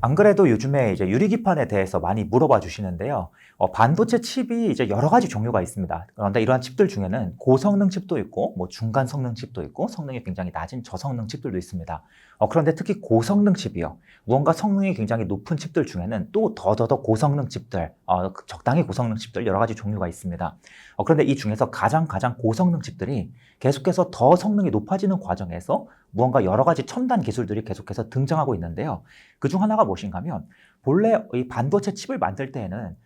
안 그래도 요즘에 이제 유리기판에 대해서 많이 물어봐 주시는데요. 반도체 칩이 이제 여러 가지 종류가 있습니다. 그런데 이러한 칩들 중에는 고성능 칩도 있고, 뭐 중간 성능 칩도 있고, 성능이 굉장히 낮은 저성능 칩들도 있습니다. 그런데 특히 고성능 칩이요. 무언가 성능이 굉장히 높은 칩들 중에는 또 더더더 고성능 칩들, 적당히 고성능 칩들 여러 가지 종류가 있습니다. 그런데 이 중에서 가장 고성능 칩들이 계속해서 더 성능이 높아지는 과정에서 무언가 여러 가지 첨단 기술들이 계속해서 등장하고 있는데요. 그중 하나가 무엇인가 하면 본래 이 반도체 칩을 만들 때에는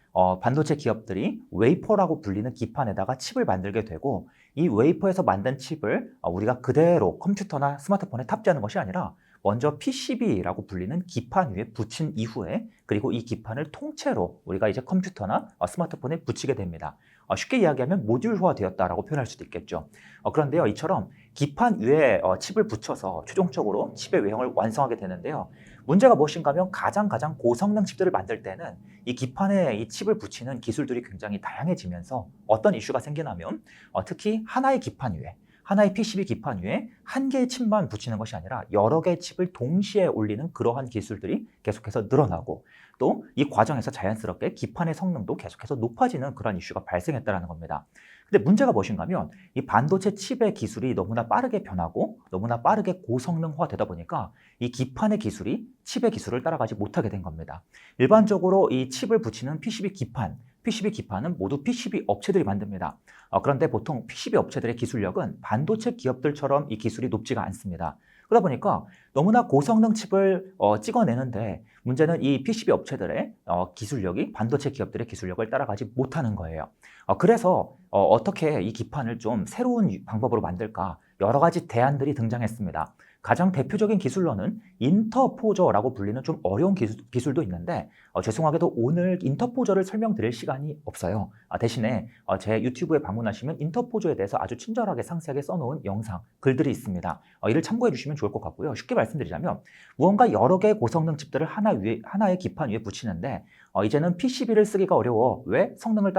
반도체 기업들이 웨이퍼라고 불리는 기판에다가 칩을 만들게 되고 이 웨이퍼에서 만든 칩을 우리가 그대로 컴퓨터나 스마트폰에 탑재하는 것이 아니라 먼저 PCB라고 불리는 기판 위에 붙인 이후에 그리고 이 기판을 통째로 우리가 이제 컴퓨터나 스마트폰에 붙이게 됩니다. 쉽게 이야기하면 모듈화 되었다라고 표현할 수도 있겠죠. 그런데요, 이처럼 기판 위에 칩을 붙여서 최종적으로 칩의 외형을 완성하게 되는데요. 문제가 무엇인가 하면 가장 고성능 칩들을 만들 때는 이 기판에 이 칩을 붙이는 기술들이 굉장히 다양해지면서 어떤 이슈가 생기냐면 특히 하나의 기판 위에 하나의 PCB 기판 위에 한 개의 칩만 붙이는 것이 아니라 여러 개의 칩을 동시에 올리는 그러한 기술들이 계속해서 늘어나고 또 이 과정에서 자연스럽게 기판의 성능도 계속해서 높아지는 그런 이슈가 발생했다는 겁니다. 근데 문제가 무엇인가 하면 이 반도체 칩의 기술이 너무나 빠르게 변하고 너무나 빠르게 고성능화되다 보니까 이 기판의 기술이 칩의 기술을 따라가지 못하게 된 겁니다. 일반적으로 이 칩을 붙이는 PCB 기판은 모두 PCB 업체들이 만듭니다. 그런데 보통 PCB 업체들의 기술력은 반도체 기업들처럼 이 기술이 높지가 않습니다. 그러다 보니까 너무나 고성능 칩을 찍어내는데 문제는 이 PCB 업체들의 기술력이 반도체 기업들의 기술력을 따라가지 못하는 거예요. 그래서 어떻게 이 기판을 좀 새로운 방법으로 만들까 여러 가지 대안들이 등장했습니다. 가장 대표적인 기술로는 인터포저라고 불리는 좀 어려운 기술도 있는데 죄송하게도 오늘 인터포저를 설명드릴 시간이 없어요. 대신에 제 유튜브에 방문하시면 인터포저에 대해서 아주 친절하게 상세하게 써놓은 영상, 글들이 있습니다. 이를 참고해 주시면 좋을 것 같고요. 쉽게 말씀드리자면 무언가 여러 개의 고성능 칩들을 하나의 기판 위에 붙이는데 이제는 PCB를 쓰기가 어려워. 왜? 성능이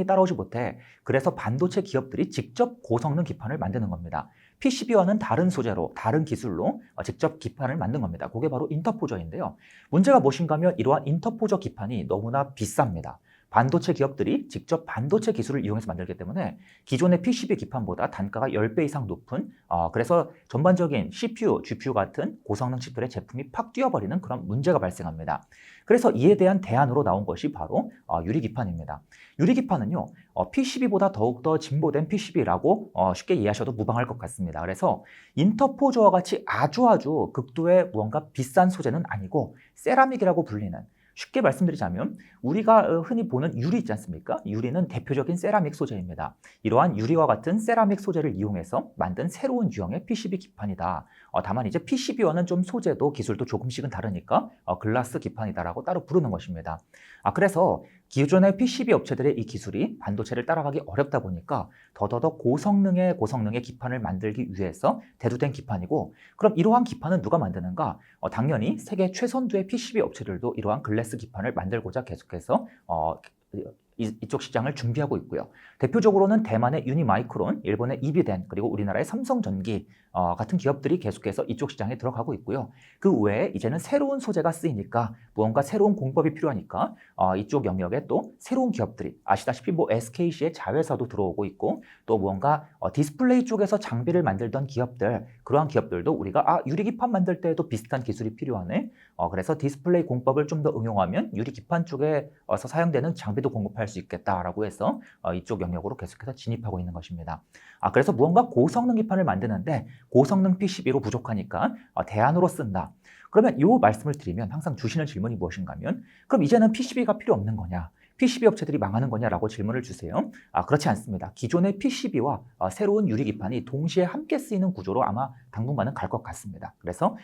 따라오지 못해. 그래서 반도체 기업들이 직접 고성능 기판을 만드는 겁니다. PCB와는 다른 소재로, 다른 기술로 직접 기판을 만든 겁니다. 그게 바로 인터포저인데요. 문제가 무엇인가 하면 이러한 인터포저 기판이 너무나 비쌉니다. 반도체 기업들이 직접 반도체 기술을 이용해서 만들기 때문에 기존의 PCB 기판보다 단가가 10배 이상 높은 그래서 전반적인 CPU, GPU 같은 고성능 칩들의 제품이 팍 뛰어버리는 그런 문제가 발생합니다. 그래서 이에 대한 대안으로 나온 것이 바로 유리기판입니다. 유리기판은요, PCB보다 더욱더 진보된 PCB라고 쉽게 이해하셔도 무방할 것 같습니다. 그래서 인터포저와 같이 아주 극도의 무언가 비싼 소재는 아니고 세라믹이라고 불리는 쉽게 말씀드리자면 우리가 흔히 보는 유리 있지 않습니까? 유리는 대표적인 세라믹 소재입니다. 이러한 유리와 같은 세라믹 소재를 이용해서 만든 새로운 유형의 PCB 기판이다. 다만 이제 PCB와는 좀 소재도 기술도 조금씩은 다르니까 글라스 기판이다라고 따로 부르는 것입니다. 그래서 기존의 PCB 업체들의 이 기술이 반도체를 따라가기 어렵다 보니까 더더더 고성능의 기판을 만들기 위해서 대두된 기판이고 그럼 이러한 기판은 누가 만드는가? 당연히 세계 최선두의 PCB 업체들도 이러한 글래스 기판을 만들고자 계속해서 이쪽 시장을 준비하고 있고요. 대표적으로는 대만의 유니마이크론, 일본의 이비덴, 그리고 우리나라의 삼성전기 같은 기업들이 계속해서 이쪽 시장에 들어가고 있고요. 그 외에 이제는 새로운 소재가 쓰이니까 무언가 새로운 공법이 필요하니까 이쪽 영역에 또 새로운 기업들이 아시다시피 뭐 SKC의 자회사도 들어오고 있고 또 무언가 디스플레이 쪽에서 장비를 만들던 기업들 그러한 기업들도 우리가 유리기판 만들 때에도 비슷한 기술이 필요하네. 그래서 디스플레이 공법을 좀 더 응용하면 유리기판 쪽에서 사용되는 장비도 공급할 수 있겠다라고 해서 이쪽 영역으로 계속해서 진입하고 있는 것입니다. 그래서 무언가 고성능 기판을 만드는데 고성능 PCB로 부족하니까 대안으로 쓴다. 그러면 이 말씀을 드리면 항상 주시는 질문이 무엇인가 하면 그럼 이제는 PCB가 필요 없는 거냐? PCB 업체들이 망하는 거냐라고 질문을 주세요. 그렇지 않습니다. 기존의 PCB와 새로운 유리기판이 동시에 함께 쓰이는 구조로 아마 당분간은 갈 것 같습니다. 그래서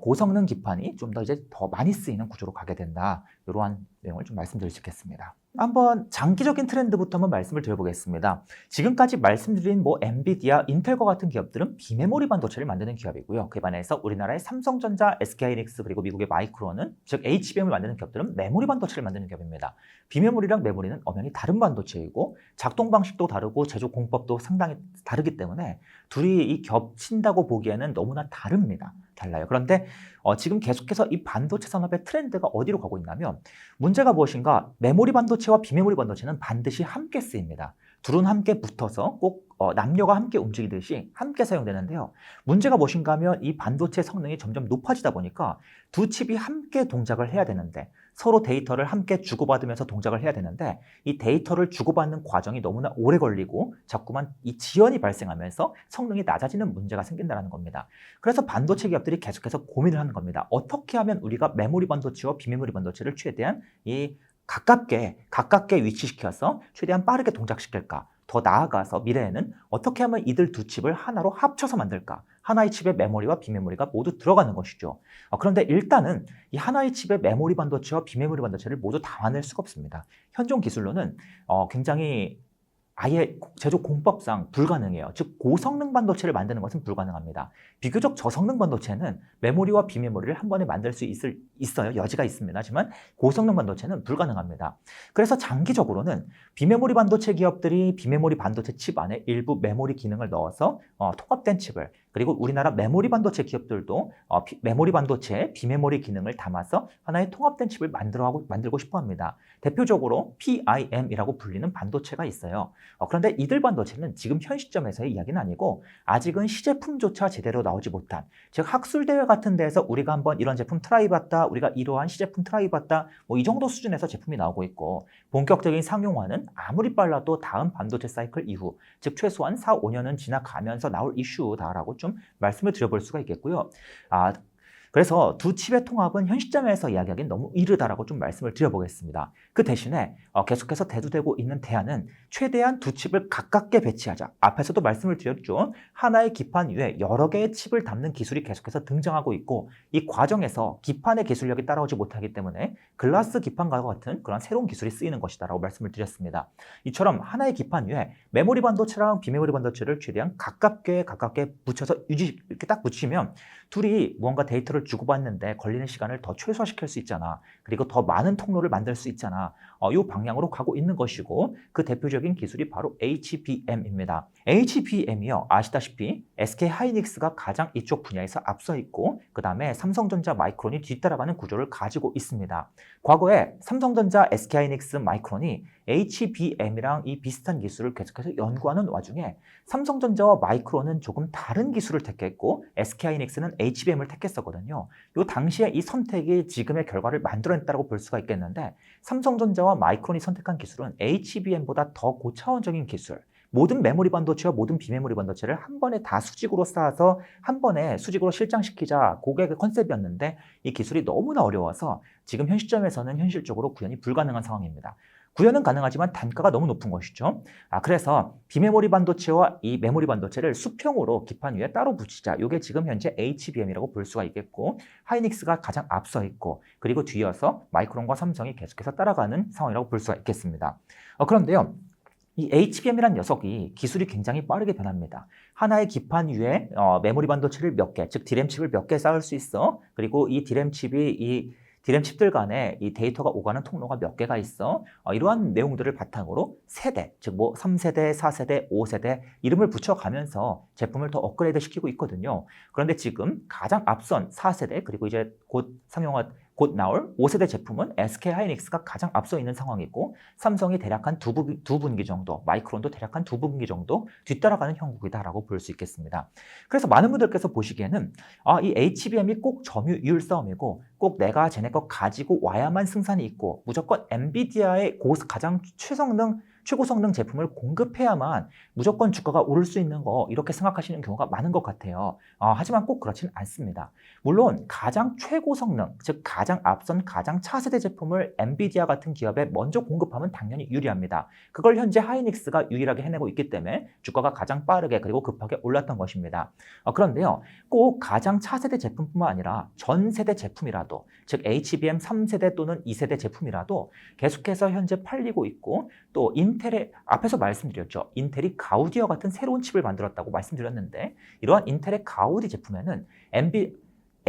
고성능 기판이 좀 더 이제 더 많이 쓰이는 구조로 가게 된다. 이러한 내용을 좀 말씀드릴 수 있겠습니다. 한번 장기적인 트렌드부터 한번 말씀을 드려보겠습니다. 지금까지 말씀드린 뭐 엔비디아, 인텔과 같은 기업들은 비메모리 반도체를 만드는 기업이고요. 그에 반해서 우리나라의 삼성전자, SK하이닉스 그리고 미국의 마이크론은 즉 HBM을 만드는 기업들은 메모리 반도체를 만드는 기업입니다. 비메모리랑 메모리는 엄연히 다른 반도체이고 작동 방식도 다르고 제조 공법도 상당히 다르기 때문에 둘이 이 겹친다고 보기에는 너무나 다릅니다. 달라요. 그런데 지금 계속해서 이 반도체 산업의 트렌드가 어디로 가고 있냐면 문제가 무엇인가 메모리 반도체와 비메모리 반도체는 반드시 함께 쓰입니다. 둘은 함께 붙어서 꼭 남녀가 함께 움직이듯이 함께 사용되는데요. 문제가 무엇인가 하면 이 반도체 성능이 점점 높아지다 보니까 두 칩이 함께 동작을 해야 되는데 서로 데이터를 함께 주고받으면서 동작을 해야 되는데 이 데이터를 주고받는 과정이 너무나 오래 걸리고 자꾸만 이 지연이 발생하면서 성능이 낮아지는 문제가 생긴다는 겁니다. 그래서 반도체 기업들이 계속해서 고민을 하는 겁니다. 어떻게 하면 우리가 메모리 반도체와 비메모리 반도체를 최대한 가깝게 위치시켜서 최대한 빠르게 동작시킬까? 더 나아가서 미래에는 어떻게 하면 이들 두 칩을 하나로 합쳐서 만들까? 하나의 칩에 메모리와 비메모리가 모두 들어가는 것이죠. 그런데 일단은 이 하나의 칩에 메모리 반도체와 비메모리 반도체를 모두 담아낼 수가 없습니다. 현존 기술로는 굉장히 아예 제조 공법상 불가능해요. 즉 고성능 반도체를 만드는 것은 불가능합니다. 비교적 저성능 반도체는 메모리와 비메모리를 한 번에 만들 수 있어요. 여지가 있습니다. 하지만 고성능 반도체는 불가능합니다. 그래서 장기적으로는 비메모리 반도체 기업들이 비메모리 반도체 칩 안에 일부 메모리 기능을 넣어서 통합된 칩을, 그리고 우리나라 메모리 반도체 기업들도 메모리 반도체에 비메모리 기능을 담아서 하나의 통합된 칩을 만들고 싶어 합니다. 대표적으로 PIM이라고 불리는 반도체가 있어요. 그런데 이들 반도체는 지금 현 시점에서의 이야기는 아니고 아직은 시제품조차 제대로 나오지 못한, 즉 학술대회 같은 데에서 우리가 한번 이런 제품 트라이 봤다, 우리가 이러한 시제품 트라이 봤다, 뭐 이 정도 수준에서 제품이 나오고 있고 본격적인 상용화는 아무리 빨라도 다음 반도체 사이클 이후, 즉 최소한 4, 5년은 지나가면서 나올 이슈다라고 좀 말씀을 드려볼 수가 있겠고요. 그래서 두 칩의 통합은 현 시점에서 이야기하기는 너무 이르다라고 좀 말씀을 드려보겠습니다. 그 대신에 계속해서 대두되고 있는 대안은 최대한 두 칩을 가깝게 배치하자. 앞에서도 말씀을 드렸죠. 하나의 기판 위에 여러 개의 칩을 담는 기술이 계속해서 등장하고 있고 이 과정에서 기판의 기술력이 따라오지 못하기 때문에 글라스 기판과 같은 그런 새로운 기술이 쓰이는 것이다라고 말씀을 드렸습니다. 이처럼 하나의 기판 위에 메모리 반도체랑 비메모리 반도체를 최대한 가깝게 붙여서 이렇게 딱 붙이면 둘이 무언가 데이터를 주고받는데 걸리는 시간을 더 최소화시킬 수 있잖아. 그리고 더 많은 통로를 만들 수 있잖아. 이 방향으로 가고 있는 것이고 그 대표적인 기술이 바로 HBM입니다. HBM이요. 아시다시피 SK 하이닉스가 가장 이쪽 분야에서 앞서 있고 그 다음에 삼성전자 마이크론이 뒤따라가는 구조를 가지고 있습니다. 과거에 삼성전자, SK 하이닉스, 마이크론이 HBM이랑 이 비슷한 기술을 계속해서 연구하는 와중에 삼성전자와 마이크론은 조금 다른 기술을 택했고 SK 하이닉스는 HBM을 택했었거든요. 이 당시에 이 선택이 지금의 결과를 만들어냈다고 볼 수가 있겠는데 삼성전자와 마이크론이 선택한 기술은 HBM보다 더 고차원적인 기술, 모든 메모리 반도체와 모든 비메모리 반도체를 한 번에 다 수직으로 쌓아서 한 번에 수직으로 실장시키자, 그게 컨셉이었는데 이 기술이 너무나 어려워서 지금 현 시점에서는 현실적으로 구현이 불가능한 상황입니다. 구현은 가능하지만 단가가 너무 높은 것이죠. 그래서 비메모리 반도체와 이 메모리 반도체를 수평으로 기판 위에 따로 붙이자. 이게 지금 현재 HBM이라고 볼 수가 있겠고 하이닉스가 가장 앞서 있고 그리고 뒤이어서 마이크론과 삼성이 계속해서 따라가는 상황이라고 볼 수가 있겠습니다. 그런데요. 이 HBM이라는 녀석이 기술이 굉장히 빠르게 변합니다. 하나의 기판 위에 메모리 반도체를 몇 개, 즉 디램 칩을 몇 개 쌓을 수 있어. 그리고 이 디램 칩들 간에 이 데이터가 오가는 통로가 몇 개가 있어. 이러한 내용들을 바탕으로 세대, 즉 3세대, 4세대, 5세대 이름을 붙여가면서 제품을 더 업그레이드 시키고 있거든요. 그런데 지금 가장 앞선 4세대 그리고 이제 곧 나올 5세대 제품은 SK 하이닉스가 가장 앞서 있는 상황이고 삼성이 대략 한 두 분기 정도, 마이크론도 대략 한 두 분기 정도 뒤따라가는 형국이다라고 볼 수 있겠습니다. 그래서 많은 분들께서 보시기에는 이 HBM이 꼭 점유율 싸움이고 꼭 내가 쟤네 거 가지고 와야만 승산이 있고 무조건 엔비디아의 가장 최고 성능 제품을 공급해야만 무조건 주가가 오를 수 있는 거 이렇게 생각하시는 경우가 많은 것 같아요. 하지만 꼭 그렇지는 않습니다. 물론 가장 최고 성능, 즉 가장 앞선 가장 차세대 제품을 엔비디아 같은 기업에 먼저 공급하면 당연히 유리합니다. 그걸 현재 하이닉스가 유일하게 해내고 있기 때문에 주가가 가장 빠르게 그리고 급하게 올랐던 것입니다. 그런데요, 꼭 가장 차세대 제품뿐만 아니라 전 세대 제품이라도, 즉 HBM 3세대 또는 2세대 제품이라도 계속해서 현재 팔리고 있고 또 인텔의 앞에서 말씀드렸죠. 인텔이 가우디와 같은 새로운 칩을 만들었다고 말씀드렸는데 이러한 인텔의 가우디 제품에는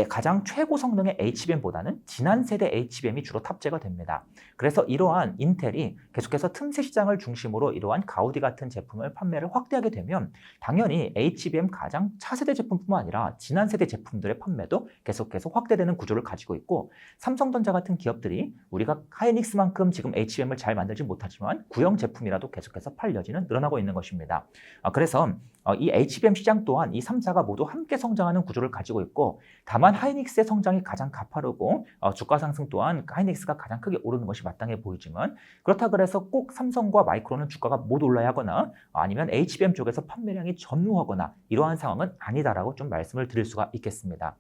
가장 최고 성능의 HBM보다는 지난 세대 HBM이 주로 탑재가 됩니다. 그래서 이러한 인텔이 계속해서 틈새 시장을 중심으로 이러한 가우디 같은 제품을 판매를 확대하게 되면 당연히 HBM 가장 차세대 제품뿐만 아니라 지난 세대 제품들의 판매도 계속해서 확대되는 구조를 가지고 있고, 삼성전자 같은 기업들이 우리가 하이닉스만큼 지금 HBM을 잘 만들지 못하지만 구형 제품이라도 계속해서 팔 여지는 늘어나고 있는 것입니다. 그래서 이 HBM 시장 또한 이 3사가 모두 함께 성장하는 구조를 가지고 있고, 다만 하이닉스의 성장이 가장 가파르고 주가 상승 또한 하이닉스가 가장 크게 오르는 것이 마땅해 보이지만, 그렇다 그래서 꼭 삼성과 마이크론은 주가가 못 올라야 하거나 아니면 HBM 쪽에서 판매량이 전무하거나 이러한 상황은 아니다라고 좀 말씀을 드릴 수가 있겠습니다.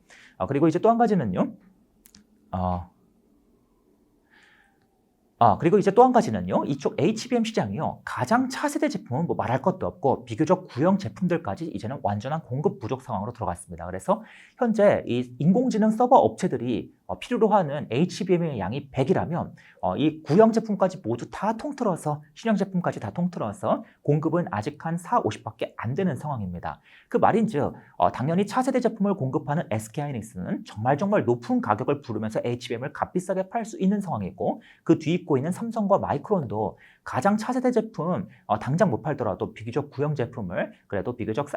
그리고 이제 또 한 가지는요. 그리고 이제 또 한 가지는요, 이쪽 HBM 시장이요, 가장 차세대 제품은 뭐 말할 것도 없고 비교적 구형 제품들까지 이제는 완전한 공급 부족 상황으로 들어갔습니다. 그래서 현재 이 인공지능 서버 업체들이 필요로 하는 HBM의 양이 100이라면 이 구형 제품까지 모두 다 통틀어서, 신형 제품까지 다 통틀어서 공급은 아직 한 4, 50밖에 안 되는 상황입니다. 그 말인즉 당연히 차세대 제품을 공급하는 SK하이닉스는 정말 높은 가격을 부르면서 HBM을 값비싸게 팔 수 있는 상황이고, 그 뒤입고 있는 삼성과 마이크론도 가장 차세대 제품 당장 못 팔더라도 비교적 구형 제품을 그래도 비교적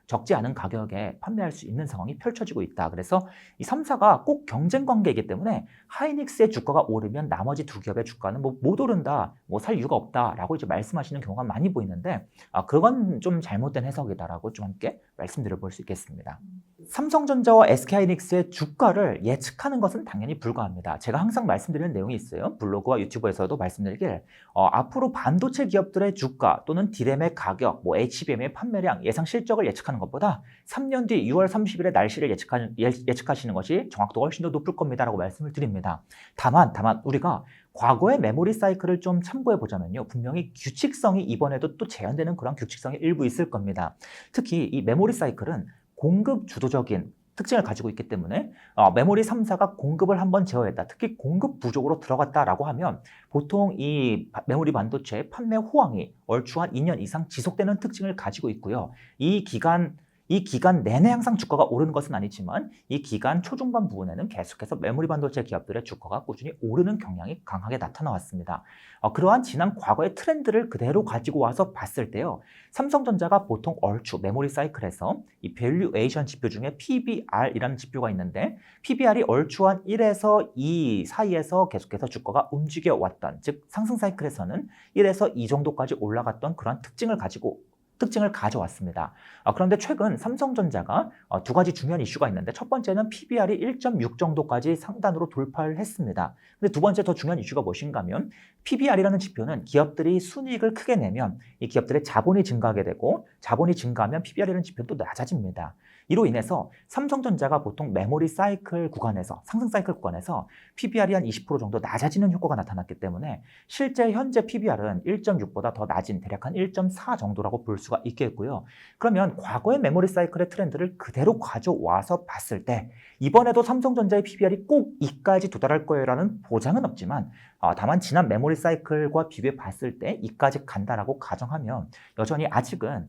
적지 않은 가격에 판매할 수 있는 상황이 펼쳐지고 있다. 그래서 이 3사가 꼭 경쟁 관계이기 때문에 하이닉스의 주가가 오르면 나머지 두 기업의 주가는 뭐 못 오른다, 뭐 살 이유가 없다라고 이제 말씀하시는 경우가 많이 보이는데, 그건 좀 잘못된 해석이다라고 좀 함께 말씀드려 볼 수 있겠습니다. 삼성전자와 SK하이닉스의 주가를 예측하는 것은 당연히 불가합니다. 제가 항상 말씀드리는 내용이 있어요. 블로그와 유튜브에서도 말씀드리길, 앞으로 반도체 기업들의 주가 또는 디램의 가격, 뭐 HBM의 판매량, 예상 실적을 예측하는 것보다 3년 뒤 6월 30일의 날씨를 예측하시는 것이 정확도가 훨씬 더 높을 겁니다라고 말씀을 드립니다. 다만 우리가 과거의 메모리 사이클을 좀 참고해 보자면요, 분명히 규칙성이 이번에도 또 재현되는 그런 규칙성이 일부 있을 겁니다. 특히 이 메모리 사이클은 공급 주도적인 특징을 가지고 있기 때문에 메모리 3사가 공급을 한번 제어했다, 특히 공급 부족으로 들어갔다라고 하면 보통 이 메모리 반도체의 판매 호황이 얼추 한 2년 이상 지속되는 특징을 가지고 있고요. 이 기간 내내 항상 주가가 오르는 것은 아니지만 이 기간 초중반 부분에는 계속해서 메모리 반도체 기업들의 주가가 꾸준히 오르는 경향이 강하게 나타나왔습니다. 그러한 지난 과거의 트렌드를 그대로 가지고 와서 봤을 때요, 삼성전자가 보통 얼추 메모리 사이클에서 이 밸류에이션 지표 중에 PBR이라는 지표가 있는데, PBR이 얼추 한 1에서 2 사이에서 계속해서 주가가 움직여 왔던, 즉 상승 사이클에서는 1에서 2 정도까지 올라갔던 그런 특징을 가져왔습니다. 그런데 최근 삼성전자가 두 가지 중요한 이슈가 있는데, 첫 번째는 PBR이 1.6 정도까지 상단으로 돌파를 했습니다. 근데 두 번째 더 중요한 이슈가 무엇인가 하면, PBR이라는 지표는 기업들이 순이익을 크게 내면 이 기업들의 자본이 증가하게 되고, 자본이 증가하면 PBR이라는 지표는 또 낮아집니다. 이로 인해서 삼성전자가 보통 메모리 사이클 구간에서, 상승 사이클 구간에서 PBR이 한 20% 정도 낮아지는 효과가 나타났기 때문에 실제 현재 PBR은 1.6보다 더 낮은 대략 한 1.4 정도라고 볼 수가 있겠고요. 그러면 과거의 메모리 사이클의 트렌드를 그대로 가져와서 봤을 때 이번에도 삼성전자의 PBR이 꼭 이까지 도달할 거예요라는 보장은 없지만, 다만 지난 메모리 사이클과 비교해 봤을 때 이까지 간다라고 가정하면 여전히 아직은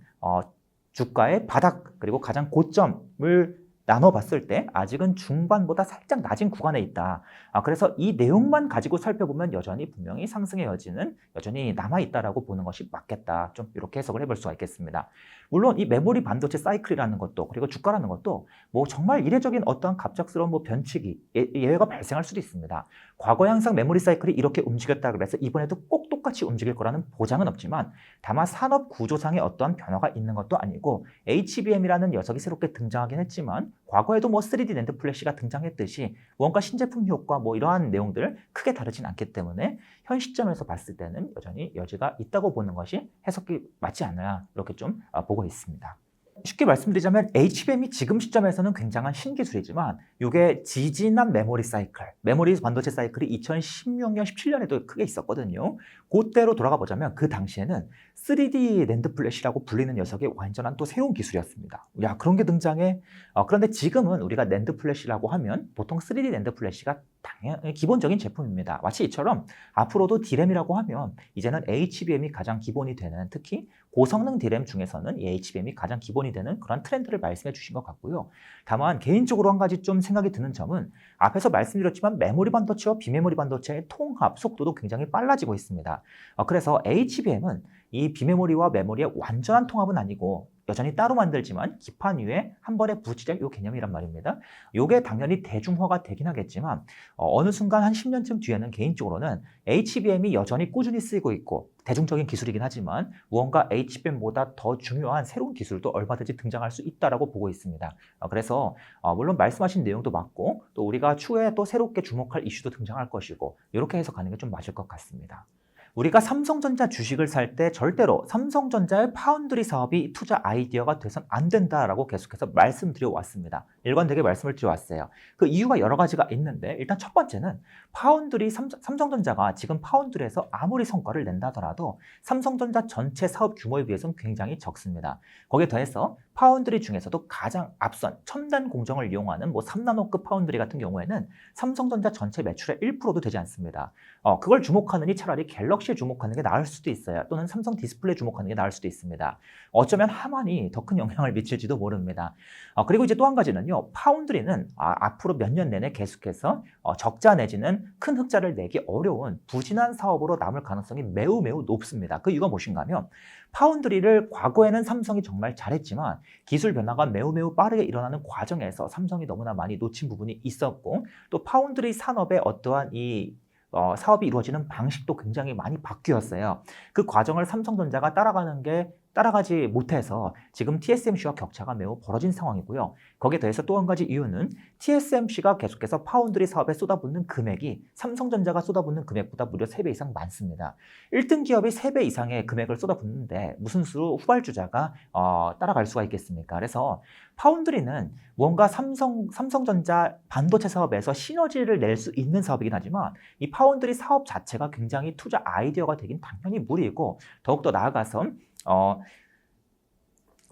주가의 바닥 그리고 가장 고점을 나눠봤을 때 아직은 중반보다 살짝 낮은 구간에 있다. 그래서 이 내용만 가지고 살펴보면 여전히 분명히 상승의 여지는 여전히 남아있다라고 보는 것이 맞겠다. 좀 이렇게 해석을 해볼 수가 있겠습니다. 물론 이 메모리 반도체 사이클이라는 것도, 그리고 주가라는 것도 뭐 정말 이례적인 어떠한 갑작스러운 뭐 변칙이 예외가 발생할 수도 있습니다. 과거에 항상 메모리 사이클이 이렇게 움직였다 그래서 이번에도 꼭 똑같이 움직일 거라는 보장은 없지만, 다만 산업 구조상의 어떠한 변화가 있는 것도 아니고, HBM이라는 녀석이 새롭게 등장하긴 했지만 과거에도 뭐 3D 낸드 플래시가 등장했듯이 뭔가 신제품 효과 뭐 이러한 내용들 크게 다르진 않기 때문에 현 시점에서 봤을 때는 여전히 여지가 있다고 보는 것이 해석이 맞지 않나, 이렇게 좀 보고 있습니다. 쉽게 말씀드리자면 HBM이 지금 시점에서는 굉장한 신기술이지만 이게 지지난 메모리 사이클, 메모리 반도체 사이클이 2016년, 17년에도 크게 있었거든요. 그때로 돌아가 보자면 그 당시에는 3D 낸드 플래시라고 불리는 녀석이 완전한 또 새로운 기술이었습니다. 야, 그런 게 등장해? 그런데 지금은 우리가 낸드 플래시라고 하면 보통 3D 낸드 플래시가 당연히 기본적인 제품입니다. 마치 이처럼 앞으로도 디램이라고 하면 이제는 HBM이 가장 기본이 되는, 특히 고성능 D램 중에서는 이 HBM이 가장 기본이 되는 그런 트렌드를 말씀해 주신 것 같고요. 다만 개인적으로 한 가지 좀 생각이 드는 점은 앞에서 말씀드렸지만 메모리 반도체와 비메모리 반도체의 통합 속도도 굉장히 빨라지고 있습니다. 그래서 HBM은 이 비메모리와 메모리의 완전한 통합은 아니고 여전히 따로 만들지만 기판 위에 한 번에 붙이자 이 개념이란 말입니다. 이게 당연히 대중화가 되긴 하겠지만 어느 순간 한 10년쯤 뒤에는 개인적으로는 HBM이 여전히 꾸준히 쓰이고 있고 대중적인 기술이긴 하지만 무언가 HBM보다 더 중요한 새로운 기술도 얼마든지 등장할 수 있다라고 보고 있습니다. 그래서 물론 말씀하신 내용도 맞고 또 우리가 추후에 또 새롭게 주목할 이슈도 등장할 것이고 이렇게 해석하는 게 좀 맞을 것 같습니다. 우리가 삼성전자 주식을 살 때 절대로 삼성전자의 파운드리 사업이 투자 아이디어가 돼선 안 된다라고 계속해서 말씀드려 왔습니다. 일관되게 말씀을 드려왔어요. 그 이유가 여러 가지가 있는데 일단 첫 번째는 파운드리 삼성전자가 지금 파운드리에서 아무리 성과를 낸다 하더라도 삼성전자 전체 사업 규모에 비해서는 굉장히 적습니다. 거기에 더해서 파운드리 중에서도 가장 앞선 첨단 공정을 이용하는 뭐 3나노급 파운드리 같은 경우에는 삼성전자 전체 매출의 1%도 되지 않습니다. 그걸 주목하느니 차라리 갤럭시에 주목하는 게 나을 수도 있어요. 또는 삼성 디스플레이에 주목하는 게 나을 수도 있습니다. 어쩌면 하만이 더 큰 영향을 미칠지도 모릅니다. 그리고 이제 또 한 가지는요. 파운드리는 앞으로 몇 년 내내 계속해서 적자 내지는 큰 흑자를 내기 어려운 부진한 사업으로 남을 가능성이 매우 높습니다. 그 이유가 무엇인가 하면 파운드리를 과거에는 삼성이 정말 잘했지만 기술 변화가 매우 빠르게 일어나는 과정에서 삼성이 너무나 많이 놓친 부분이 있었고 또 파운드리 산업의 어떠한 이 사업이 이루어지는 방식도 굉장히 많이 바뀌었어요. 그 과정을 삼성전자가 따라가지 못해서 지금 TSMC와 격차가 매우 벌어진 상황이고요. 거기에 더해서 또 한 가지 이유는 TSMC가 계속해서 파운드리 사업에 쏟아붓는 금액이 삼성전자가 쏟아붓는 금액보다 무려 3배 이상 많습니다. 1등 기업이 3배 이상의 금액을 쏟아붓는데 무슨 수로 후발주자가 따라갈 수가 있겠습니까? 그래서 파운드리는 뭔가 삼성전자 반도체 사업에서 시너지를 낼 수 있는 사업이긴 하지만 이 파운드리 사업 자체가 굉장히 투자 아이디어가 되긴 당연히 무리이고 더욱더 나아가서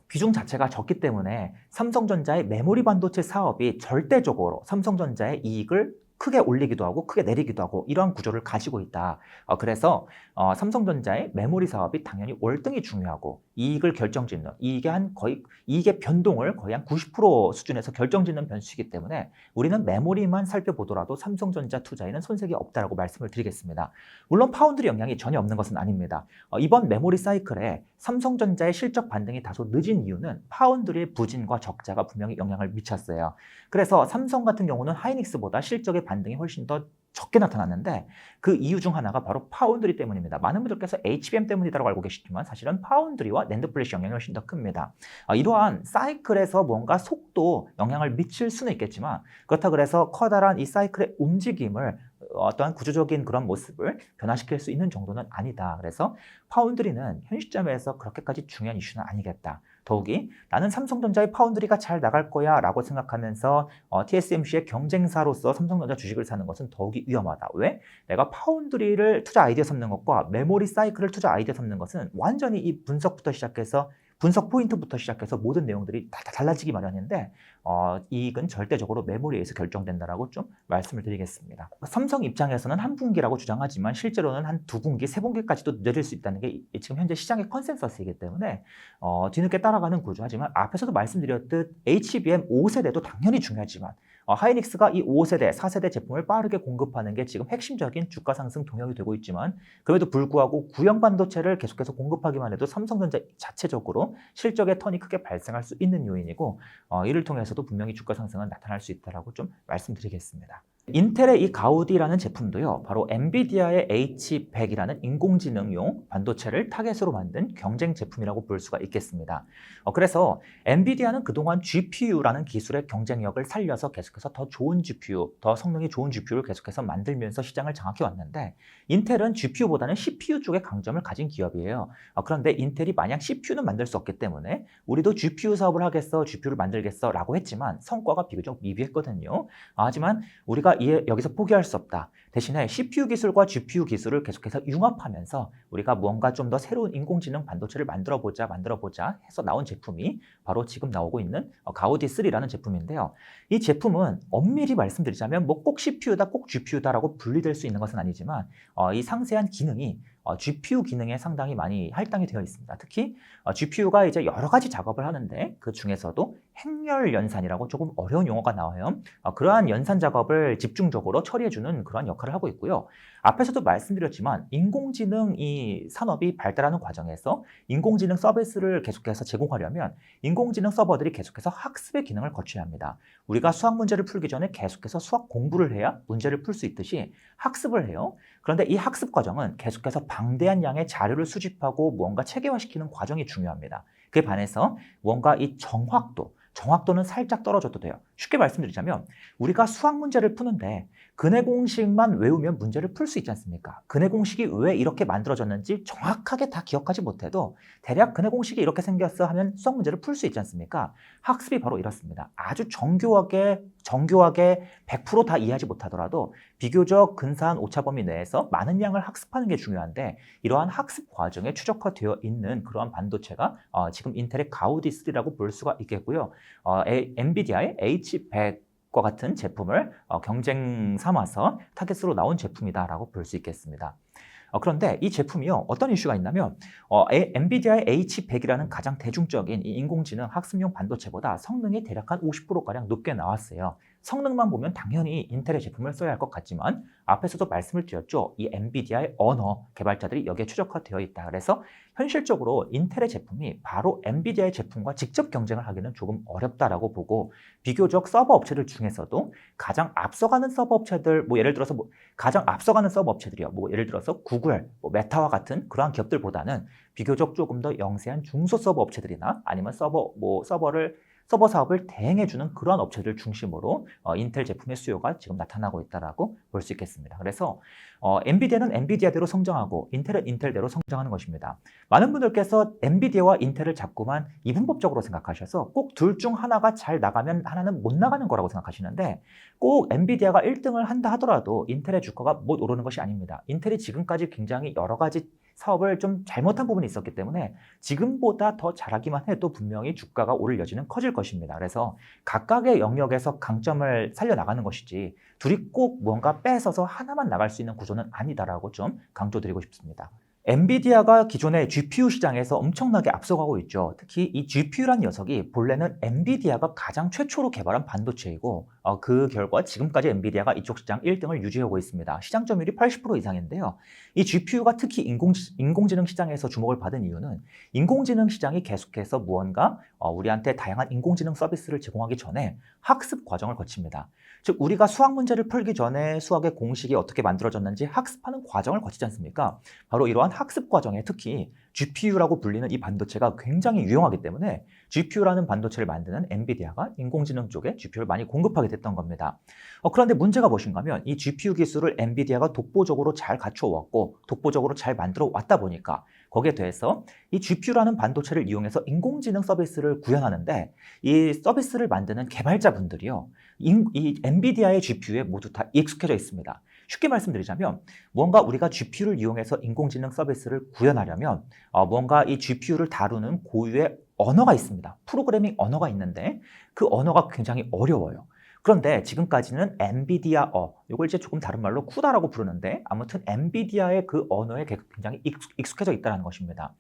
비중 자체가 적기 때문에 삼성전자의 메모리 반도체 사업이 절대적으로 삼성전자의 이익을 크게 올리기도 하고 크게 내리기도 하고 이러한 구조를 가지고 있다. 그래서 삼성전자의 메모리 사업이 당연히 월등히 중요하고 이익을 결정짓는 이익의 변동을 거의 한 90% 수준에서 결정짓는 변수이기 때문에 우리는 메모리만 살펴보더라도 삼성전자 투자에는 손색이 없다라고 말씀을 드리겠습니다. 물론 파운드리 영향이 전혀 없는 것은 아닙니다. 이번 메모리 사이클에 삼성전자의 실적 반등이 다소 늦은 이유는 파운드리의 부진과 적자가 분명히 영향을 미쳤어요. 그래서 삼성 같은 경우는 하이닉스보다 실적의 반등이 훨씬 더 적게 나타났는데 그 이유 중 하나가 바로 파운드리 때문입니다. 많은 분들께서 HBM 때문이라고 알고 계시지만 사실은 파운드리와 낸드 플래시 영향이 훨씬 더 큽니다. 이러한 사이클에서 뭔가 속도 영향을 미칠 수는 있겠지만 그렇다고 해서 커다란 이 사이클의 움직임을 어떠한 구조적인 그런 모습을 변화시킬 수 있는 정도는 아니다. 그래서 파운드리는 현 시점에서 그렇게까지 중요한 이슈는 아니겠다. 더욱이 나는 삼성전자의 파운드리가 잘 나갈 거야 라고 생각하면서 TSMC의 경쟁사로서 삼성전자 주식을 사는 것은 더욱이 위험하다. 왜? 내가 파운드리를 투자 아이디어 삼는 것과 메모리 사이클을 투자 아이디어 삼는 것은 완전히 이 분석 포인트부터 시작해서 모든 내용들이 다 달라지기 마련인데 이익은 절대적으로 메모리에서 결정된다라고 좀 말씀을 드리겠습니다. 삼성 입장에서는 한 분기라고 주장하지만 실제로는 한 2분기, 3분기까지도 내릴 수 있다는 게 지금 현재 시장의 컨센서스이기 때문에 뒤늦게 따라가는 구조. 하지만 앞에서도 말씀드렸듯 HBM 5세대도 당연히 중요하지만 하이닉스가 이 5세대, 4세대 제품을 빠르게 공급하는 게 지금 핵심적인 주가 상승 동력이 되고 있지만 그럼에도 불구하고 구형 반도체를 계속해서 공급하기만 해도 삼성전자 자체적으로 실적의 턴이 크게 발생할 수 있는 요인이고 이를 통해서도 분명히 주가 상승은 나타날 수 있다고 좀 말씀드리겠습니다. 인텔의 이 가우디라는 제품도요, 바로 엔비디아의 H100이라는 인공지능용 반도체를 타겟으로 만든 경쟁 제품이라고 볼 수가 있겠습니다. 그래서 엔비디아는 그동안 GPU라는 기술의 경쟁력을 살려서 계속해서 더 좋은 GPU, 더 성능이 좋은 GPU를 계속해서 만들면서 시장을 장악해 왔는데 인텔은 GPU보다는 CPU 쪽에 강점을 가진 기업이에요. 그런데 인텔이 마냥 CPU는 만들 수 없기 때문에 우리도 GPU 사업을 하겠어, GPU를 만들겠어 라고 했지만 성과가 비교적 미비했거든요. 하지만 우리가 여기서 포기할 수 없다. 대신에 CPU 기술과 GPU 기술을 계속해서 융합하면서 우리가 무언가 좀 더 새로운 인공지능 반도체를 만들어보자 해서 나온 제품이 바로 지금 나오고 있는 가우디 3라는 제품인데요. 이 제품은 엄밀히 말씀드리자면 뭐 꼭 CPU다, 꼭 GPU다라고 분리될 수 있는 것은 아니지만 이 상세한 기능이 GPU 기능에 상당히 많이 할당이 되어 있습니다. 특히 GPU가 이제 여러 가지 작업을 하는데 그 중에서도 행렬 연산이라고 조금 어려운 용어가 나와요. 그러한 연산 작업을 집중적으로 처리해주는 그런 역할을 하고 있고요. 앞에서도 말씀드렸지만 인공지능 이 산업이 발달하는 과정에서 인공지능 서비스를 계속해서 제공하려면 인공지능 서버들이 계속해서 학습의 기능을 거쳐야 합니다. 우리가 수학 문제를 풀기 전에 계속해서 수학 공부를 해야 문제를 풀 수 있듯이 학습을 해요. 그런데 이 학습 과정은 계속해서 방대한 양의 자료를 수집하고 무언가 체계화시키는 과정이 중요합니다. 그에 반해서 뭔가 이 정확도는 살짝 떨어져도 돼요. 쉽게 말씀드리자면 우리가 수학 문제를 푸는데 근해 공식만 외우면 문제를 풀 수 있지 않습니까? 근해 공식이 왜 이렇게 만들어졌는지 정확하게 다 기억하지 못해도 대략 근해 공식이 이렇게 생겼어 하면 수학 문제를 풀 수 있지 않습니까? 학습이 바로 이렇습니다. 아주 정교하게 100% 다 이해하지 못하더라도 비교적 근사한 오차 범위 내에서 많은 양을 학습하는 게 중요한데 이러한 학습 과정에 최적화되어 있는 그러한 반도체가 지금 인텔의 가우디 3라고 볼 수가 있겠고요. 엔비디아의 H100과 같은 제품을 경쟁 삼아서 타겟으로 나온 제품이다라고 볼 수 있겠습니다. 그런데 이 제품이요, 어떤 이슈가 있냐면 엔비디아의 H100이라는 가장 대중적인 이 인공지능 학습용 반도체보다 성능이 대략 한 50%가량 높게 나왔어요. 성능만 보면 당연히 인텔의 제품을 써야 할 것 같지만 앞에서도 말씀을 드렸죠. 이 엔비디아의 언어 개발자들이 여기에 최적화되어 있다. 그래서 현실적으로 인텔의 제품이 바로 엔비디아의 제품과 직접 경쟁을 하기는 조금 어렵다라고 보고 비교적 서버 업체들 중에서도 가장 앞서가는 서버 업체들, 가장 앞서가는 서버 업체들이요. 예를 들어서 구글, 메타와 같은 그러한 기업들보다는 비교적 조금 더 영세한 중소 서버 업체들이나 아니면 서버 사업을 대행해주는 그러한 업체들 중심으로 인텔 제품의 수요가 지금 나타나고 있다고 볼 수 있겠습니다. 그래서 엔비디아는 엔비디아대로 성장하고 인텔은 인텔대로 성장하는 것입니다. 많은 분들께서 엔비디아와 인텔을 자꾸만 이분법적으로 생각하셔서 꼭 둘 중 하나가 잘 나가면 하나는 못 나가는 거라고 생각하시는데 꼭 엔비디아가 1등을 한다 하더라도 인텔의 주가가 못 오르는 것이 아닙니다. 인텔이 지금까지 굉장히 여러 가지 사업을 좀 잘못한 부분이 있었기 때문에 지금보다 더 잘하기만 해도 분명히 주가가 오를 여지는 커질 것입니다. 그래서 각각의 영역에서 강점을 살려나가는 것이지 둘이 꼭 무언가 뺏어서 하나만 나갈 수 있는 구조는 아니다라고 좀 강조드리고 싶습니다. 엔비디아가 기존의 GPU 시장에서 엄청나게 앞서가고 있죠. 특히 이 GPU라는 녀석이 본래는 엔비디아가 가장 최초로 개발한 반도체이고 그 결과 지금까지 엔비디아가 이쪽 시장 1등을 유지하고 있습니다. 시장 점유율이 80% 이상인데요. 이 GPU가 특히 인공지능 시장에서 주목을 받은 이유는 인공지능 시장이 계속해서 무언가 우리한테 다양한 인공지능 서비스를 제공하기 전에 학습 과정을 거칩니다. 즉 우리가 수학 문제를 풀기 전에 수학의 공식이 어떻게 만들어졌는지 학습하는 과정을 거치지 않습니까? 바로 이러한 학습 과정에 특히 GPU라고 불리는 이 반도체가 굉장히 유용하기 때문에 GPU라는 반도체를 만드는 엔비디아가 인공지능 쪽에 GPU를 많이 공급하게 됐던 겁니다. 그런데 문제가 무엇인가 하면 이 GPU 기술을 엔비디아가 독보적으로 잘 갖춰왔고 독보적으로 잘 만들어 왔다 보니까 거기에 대해서 이 GPU라는 반도체를 이용해서 인공지능 서비스를 구현하는데 이 서비스를 만드는 개발자분들이요. 이 엔비디아의 GPU에 모두 다 익숙해져 있습니다. 쉽게 말씀드리자면 무언가 우리가 GPU를 이용해서 인공지능 서비스를 구현하려면 뭔가 이 GPU를 다루는 고유의 언어가 있습니다. 프로그래밍 언어가 있는데 그 언어가 굉장히 어려워요. 그런데 지금까지는 엔비디아어, 이걸 이제 조금 다른 말로 쿠다라고 부르는데 아무튼 엔비디아의 그 언어에 굉장히 익숙해져 있다는 것입니다.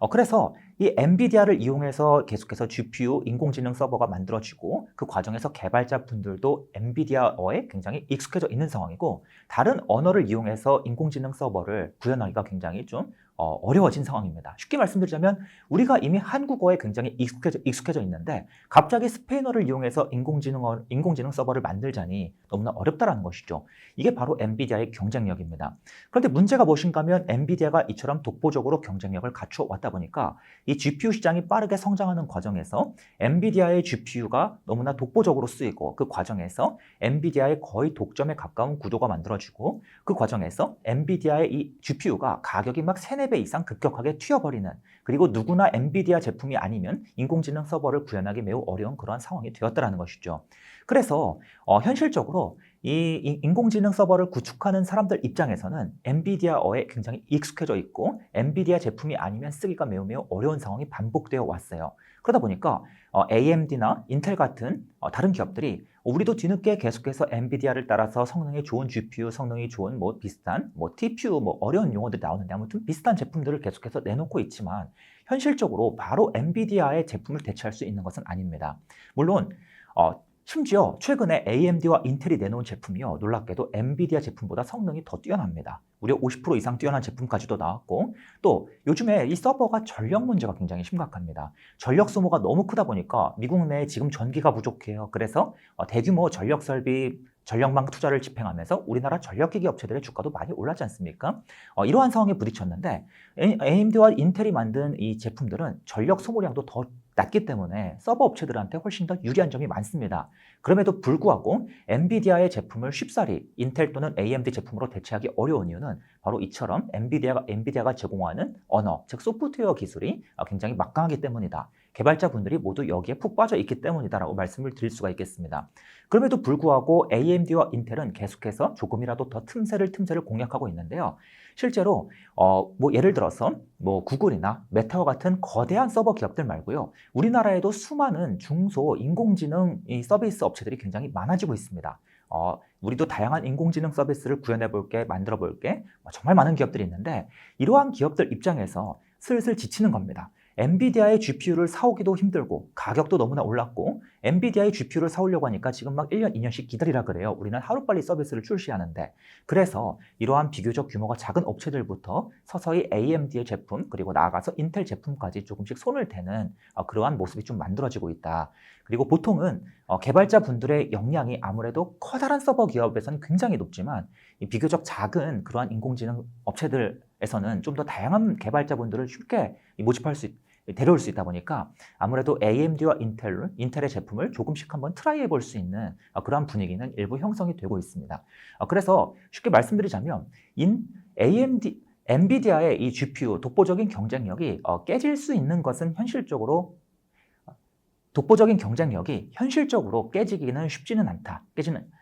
그래서 이 엔비디아를 이용해서 계속해서 GPU, 인공지능 서버가 만들어지고 그 과정에서 개발자 분들도 엔비디아어에 굉장히 익숙해져 있는 상황이고 다른 언어를 이용해서 인공지능 서버를 구현하기가 굉장히 좀 어려워진 상황입니다. 쉽게 말씀드리자면 우리가 이미 한국어에 굉장히 익숙해져 있는데 갑자기 스페인어를 이용해서 인공지능 서버를 만들자니 너무나 어렵다라는 것이죠. 이게 바로 엔비디아의 경쟁력입니다. 그런데 문제가 무엇인가 하면 엔비디아가 이처럼 독보적으로 경쟁력을 갖춰왔다 보니까 이 GPU 시장이 빠르게 성장하는 과정에서 엔비디아의 GPU가 너무나 독보적으로 쓰이고 그 과정에서 엔비디아의 거의 독점에 가까운 구도가 만들어지고 그 과정에서 엔비디아의 이 GPU가 가격이 막 3, 4배 이상 급격하게 튀어버리는 그리고 누구나 엔비디아 제품이 아니면 인공지능 서버를 구현하기 매우 어려운 그러한 상황이 되었다는 것이죠. 그래서 현실적으로 인공지능 서버를 구축하는 사람들 입장에서는 엔비디아어에 굉장히 익숙해져 있고 엔비디아 제품이 아니면 쓰기가 매우 매우 어려운 상황이 반복되어 왔어요. 그러다 보니까 AMD나 인텔 같은 다른 기업들이 우리도 뒤늦게 계속해서 엔비디아를 따라서 성능이 좋은 GPU, 성능이 좋은 뭐 비슷한 뭐 TPU, 뭐 어려운 용어들이 나오는데 아무튼 비슷한 제품들을 계속해서 내놓고 있지만 현실적으로 바로 엔비디아의 제품을 대체할 수 있는 것은 아닙니다. 물론 심지어 최근에 AMD와 인텔이 내놓은 제품이요, 놀랍게도 엔비디아 제품보다 성능이 더 뛰어납니다. 무려 50% 이상 뛰어난 제품까지도 나왔고, 또 요즘에 이 서버가 전력 문제가 굉장히 심각합니다. 전력 소모가 너무 크다 보니까 미국 내에 지금 전기가 부족해요. 그래서 대규모 전력 설비, 전력망 투자를 집행하면서 우리나라 전력기기 업체들의 주가도 많이 올랐지 않습니까? 이러한 상황에 부딪혔는데 AMD와 인텔이 만든 이 제품들은 전력 소모량도 더 낮기 때문에 서버 업체들한테 훨씬 더 유리한 점이 많습니다. 그럼에도 불구하고 엔비디아의 제품을 쉽사리 인텔 또는 AMD 제품으로 대체하기 어려운 이유는 바로 이처럼 엔비디아가 제공하는 언어, 즉 소프트웨어 기술이 굉장히 막강하기 때문이다. 개발자분들이 모두 여기에 푹 빠져 있기 때문이다라고 말씀을 드릴 수가 있겠습니다. 그럼에도 불구하고 AMD와 인텔은 계속해서 조금이라도 더 틈새를 공략하고 있는데요. 실제로 뭐 예를 들어서 뭐 구글이나 메타와 같은 거대한 서버 기업들 말고요, 우리나라에도 수많은 중소 인공지능 서비스 업체들이 굉장히 많아지고 있습니다. 우리도 다양한 인공지능 서비스를 구현해 볼게, 만들어 볼게, 정말 많은 기업들이 있는데 이러한 기업들 입장에서 슬슬 지치는 겁니다. 엔비디아의 GPU를 사오기도 힘들고 가격도 너무나 올랐고 엔비디아의 GPU를 사오려고 하니까 지금 막 1년, 2년씩 기다리라 그래요. 우리는 하루빨리 서비스를 출시하는데. 그래서 이러한 비교적 규모가 작은 업체들부터 서서히 AMD의 제품, 그리고 나아가서 인텔 제품까지 조금씩 손을 대는 그러한 모습이 좀 만들어지고 있다. 그리고 보통은 개발자분들의 역량이 아무래도 커다란 서버 기업에서는 굉장히 높지만 비교적 작은 그러한 인공지능 업체들에서는 좀 더 다양한 개발자분들을 쉽게 데려올 수 있다 보니까 아무래도 AMD와 인텔의 제품을 조금씩 한번 트라이해 볼 수 있는 그러한 분위기는 일부 형성이 되고 있습니다. 그래서 쉽게 말씀드리자면 엔비디아의 이 GPU 독보적인 경쟁력이 깨질 수 있는 것은 독보적인 경쟁력이 현실적으로 깨지기는 쉽지는 않다.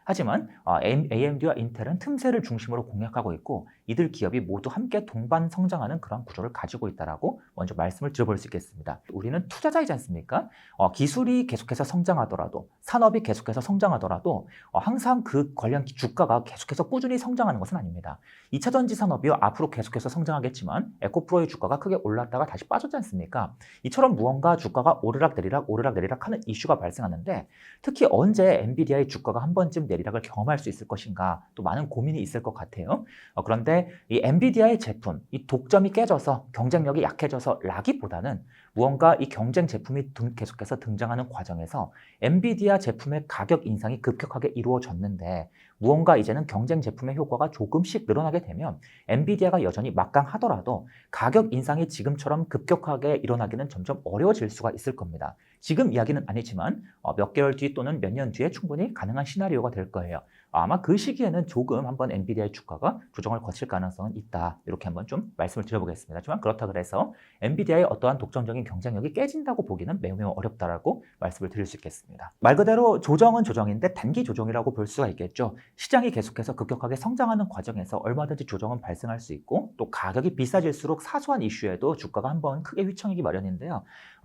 하지만 AMD와 인텔은 틈새를 중심으로 공략하고 있고 이들 기업이 모두 함께 동반 성장하는 그런 구조를 가지고 있다라고 먼저 말씀을 드려볼 수 있겠습니다. 우리는 투자자이지 않습니까? 기술이 계속해서 성장하더라도, 산업이 계속해서 성장하더라도 항상 그 관련 주가가 계속해서 꾸준히 성장하는 것은 아닙니다. 2차 전지 산업이 앞으로 계속해서 성장하겠지만 에코프로의 주가가 크게 올랐다가 다시 빠졌지 않습니까? 이처럼 무언가 주가가 오르락내리락 하는 이슈가 발생하는데 특히 언제 엔비디아의 주가가 한 번쯤 내리락을 경험할 수 있을 것인가, 또 많은 고민이 있을 것 같아요. 그런데 이 엔비디아의 제품, 이 독점이 깨져서 경쟁력이 약해져서 라기보다는 무언가 이 경쟁 제품이 계속해서 등장하는 과정에서 엔비디아 제품의 가격 인상이 급격하게 이루어졌는데 무언가 이제는 경쟁 제품의 효과가 조금씩 늘어나게 되면 엔비디아가 여전히 막강하더라도 가격 인상이 지금처럼 급격하게 일어나기는 점점 어려워질 수가 있을 겁니다. 지금 이야기는 아니지만 몇 개월 뒤 또는 몇 년 뒤에 충분히 가능한 시나리오가 될 거예요. 아마 그 시기에는 조금 한번 엔비디아의 주가가 조정을 거칠 가능성은 있다. 이렇게 한번 좀 말씀을 드려보겠습니다. 하지만 그렇다 그래서 엔비디아의 어떠한 독점적인 경쟁력이 깨진다고 보기는 매우 어렵다라고 말씀을 드릴 수 있겠습니다. 말 그대로 조정은 조정인데 단기 조정이라고 볼 수가 있겠죠. 시장이 계속해서 급격하게 성장하는 과정에서 얼마든지 조정은 발생할 수 있고 또 가격이 비싸질수록 사소한 이슈에도 주가가 한번 크게 휘청이기 마련인데요.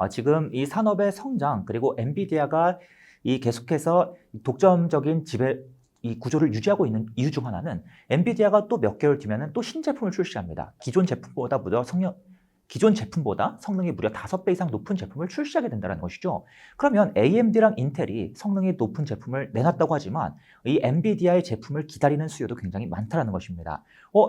지금 이 산업의 성장 그리고 엔비디아가 이 계속해서 독점적인 이 구조를 유지하고 있는 이유 중 하나는 엔비디아가 또 몇 개월 뒤면은 또 신제품을 출시합니다. 기존 제품보다 성능이 무려 5배 이상 높은 제품을 출시하게 된다는 것이죠. 그러면 AMD랑 인텔이 성능이 높은 제품을 내놨다고 하지만 이 엔비디아의 제품을 기다리는 수요도 굉장히 많다는 것입니다.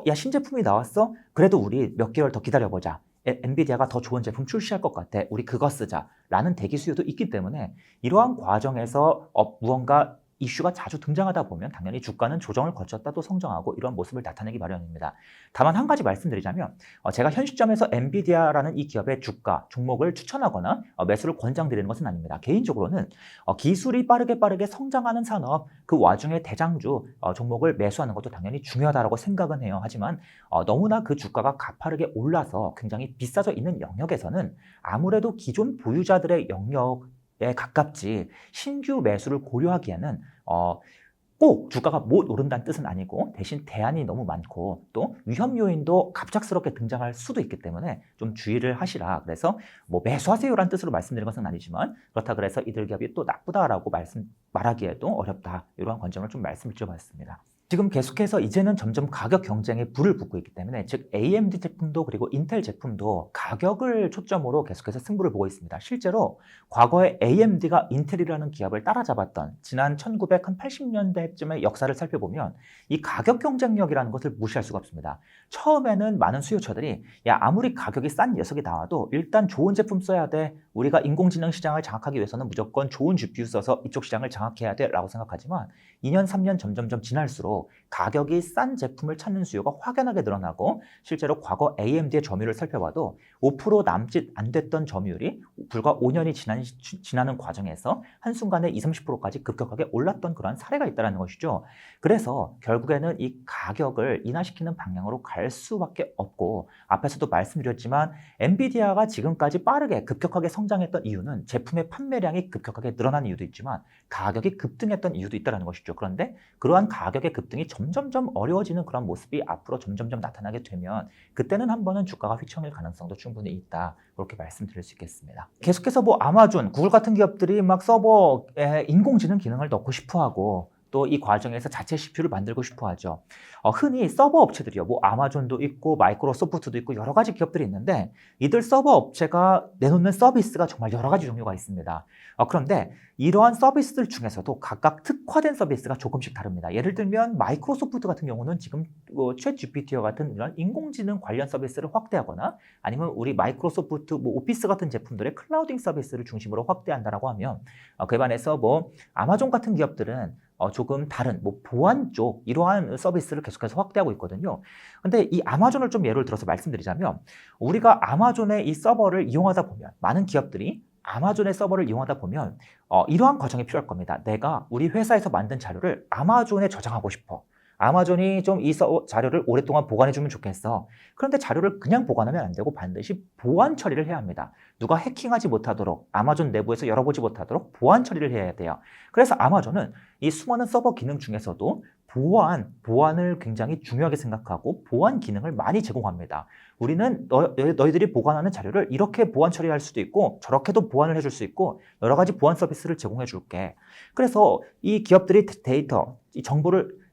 야, 신제품이 나왔어? 그래도 우리 몇 개월 더 기다려보자. 엔비디아가 더 좋은 제품 출시할 것 같아. 우리 그거 쓰자. 라는 대기 수요도 있기 때문에 이러한 과정에서 무언가 이슈가 자주 등장하다 보면 당연히 주가는 조정을 거쳤다 또 성장하고 이런 모습을 나타내기 마련입니다. 다만 한 가지 말씀드리자면 제가 현 시점에서 엔비디아라는 이 기업의 주가, 종목을 추천하거나 매수를 권장드리는 것은 아닙니다. 개인적으로는 기술이 빠르게 성장하는 산업, 그 와중에 대장주 종목을 매수하는 것도 당연히 중요하다고 생각은 해요. 하지만 너무나 그 주가가 가파르게 올라서 굉장히 비싸져 있는 영역에서는 아무래도 기존 보유자들의 영역에 가깝지 신규 매수를 고려하기에는 꼭 주가가 못 오른다는 뜻은 아니고 대신 대안이 너무 많고 또 위험 요인도 갑작스럽게 등장할 수도 있기 때문에 좀 주의를 하시라. 그래서 뭐 매수하세요라는 뜻으로 말씀드린 것은 아니지만 그렇다 그래서 이들 기업이 또 나쁘다라고 말하기에도 어렵다. 이러한 관점을 좀 말씀을 드려봤습니다. 지금 계속해서 이제는 점점 가격 경쟁에 불을 붙고 있기 때문에 즉 AMD 제품도 그리고 인텔 제품도 가격을 초점으로 계속해서 승부를 보고 있습니다. 실제로 과거에 AMD가 인텔이라는 기업을 따라잡았던 지난 1980년대쯤의 역사를 살펴보면 이 가격 경쟁력이라는 것을 무시할 수가 없습니다. 처음에는 많은 수요처들이 야 아무리 가격이 싼 녀석이 나와도 일단 좋은 제품 써야 돼. 우리가 인공지능 시장을 장악하기 위해서는 무조건 좋은 GPU 써서 이쪽 시장을 장악해야 돼 라고 생각하지만 2년, 3년 점점점 지날수록 가격이 싼 제품을 찾는 수요가 확연하게 늘어나고 실제로 과거 AMD의 점유율을 살펴봐도 5% 남짓 안 됐던 점유율이 불과 5년이 지나는 과정에서 한순간에 20, 30%까지 급격하게 올랐던 그런 사례가 있다는 것이죠. 그래서 결국에는 이 가격을 인하시키는 방향으로 갈 수밖에 없고 앞에서도 말씀드렸지만 엔비디아가 지금까지 빠르게 급격하게 성장했던 이유는 제품의 판매량이 급격하게 늘어난 이유도 있지만 가격이 급등했던 이유도 있다는 것이죠. 그런데 그러한 가격의 급등이 점점점 어려워지는 그런 모습이 앞으로 점점점 나타나게 되면 그때는 한 번은 주가가 휘청일 가능성도 충분히 있다. 그렇게 말씀드릴 수 있겠습니다. 계속해서 뭐 아마존, 구글 같은 기업들이 막 서버에 인공지능 기능을 넣고 싶어하고 또 이 과정에서 자체 CPU를 만들고 싶어 하죠. 흔히 서버 업체들이요. 뭐 아마존도 있고 마이크로소프트도 있고 여러 가지 기업들이 있는데 이들 서버 업체가 내놓는 서비스가 정말 여러 가지 종류가 있습니다. 그런데 이러한 서비스들 중에서도 각각 특화된 서비스가 조금씩 다릅니다. 예를 들면 마이크로소프트 같은 경우는 지금 챗 GPT와 같은 이런 인공지능 관련 서비스를 확대하거나 아니면 우리 마이크로소프트 뭐 오피스 같은 제품들의 클라우딩 서비스를 중심으로 확대한다라고 하면 그에 반해서 뭐 아마존 같은 기업들은 조금 다른 뭐 보안 쪽 이러한 서비스를 계속해서 확대하고 있거든요. 근데 이 아마존을 좀 예를 들어서 말씀드리자면 우리가 아마존의 이 서버를 이용하다 보면 많은 기업들이 아마존의 서버를 이용하다 보면 이러한 과정이 필요할 겁니다. 내가 우리 회사에서 만든 자료를 아마존에 저장하고 싶어. 아마존이 좀 이 자료를 오랫동안 보관해주면 좋겠어. 그런데 자료를 그냥 보관하면 안 되고 반드시 보안 처리를 해야 합니다. 누가 해킹하지 못하도록 아마존 내부에서 열어보지 못하도록 보안 처리를 해야 돼요. 그래서 아마존은 이 수많은 서버 기능 중에서도 보안을 굉장히 중요하게 생각하고 보안 기능을 많이 제공합니다. 우리는 너희들이 보관하는 자료를 이렇게 보안 처리할 수도 있고 저렇게도 보안을 해줄 수 있고 여러 가지 보안 서비스를 제공해 줄게. 그래서 이 기업들이 데이터, 이